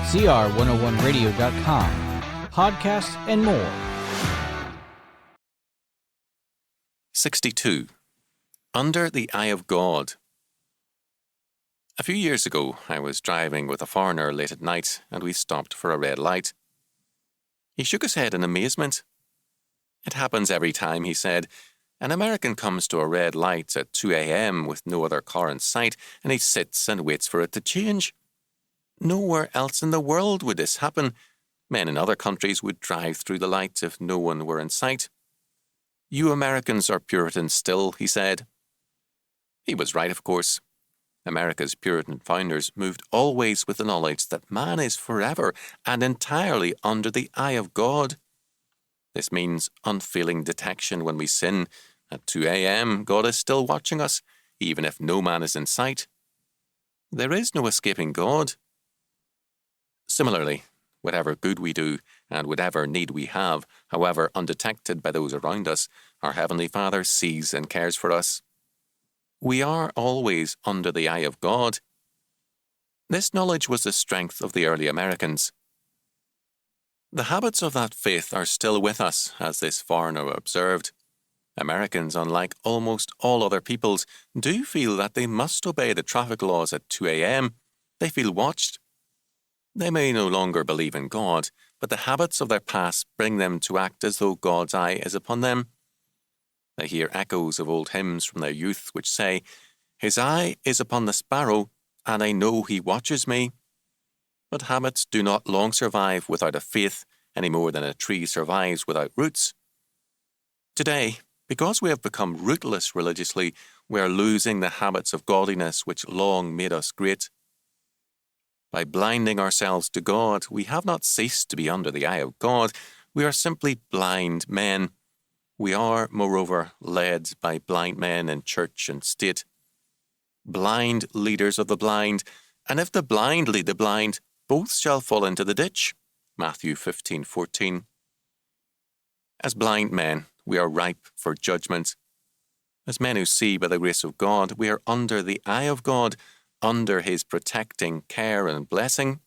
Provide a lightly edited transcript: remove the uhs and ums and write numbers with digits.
CR101radio.com, podcasts, and more. 62. Under the Eye of God. A few years ago, I was driving with a foreigner late at night, and we stopped for a red light. He shook his head in amazement. "It happens every time," he said. "An American comes to a red light at 2 a.m. with no other car in sight, and he sits and waits for it to change. Nowhere else in the world would this happen. Men in other countries would drive through the light if no one were in sight. You Americans are Puritans still," he said. He was right, of course. America's Puritan founders moved always with the knowledge that man is forever and entirely under the eye of God. This means unfailing detection when we sin. At 2 a.m., God is still watching us, even if no man is in sight. There is no escaping God. Similarly, whatever good we do and whatever need we have, however undetected by those around us, our Heavenly Father sees and cares for us. We are always under the eye of God. This knowledge was the strength of the early Americans. The habits of that faith are still with us, as this foreigner observed. Americans, unlike almost all other peoples, do feel that they must obey the traffic laws at 2 a.m. They feel watched. They may no longer believe in God, but the habits of their past bring them to act as though God's eye is upon them. They hear echoes of old hymns from their youth which say, "His eye is upon the sparrow, and I know he watches me." But habits do not long survive without a faith, any more than a tree survives without roots. Today, because we have become rootless religiously, we are losing the habits of godliness which long made us great. By blinding ourselves to God, we have not ceased to be under the eye of God. We are simply blind men. We are, moreover, led by blind men in church and state. Blind leaders of the blind, and if the blind lead the blind, both shall fall into the ditch. Matthew 15:14. As blind men, we are ripe for judgment. As men who see by the grace of God, we are under the eye of God, under His protecting care and blessing.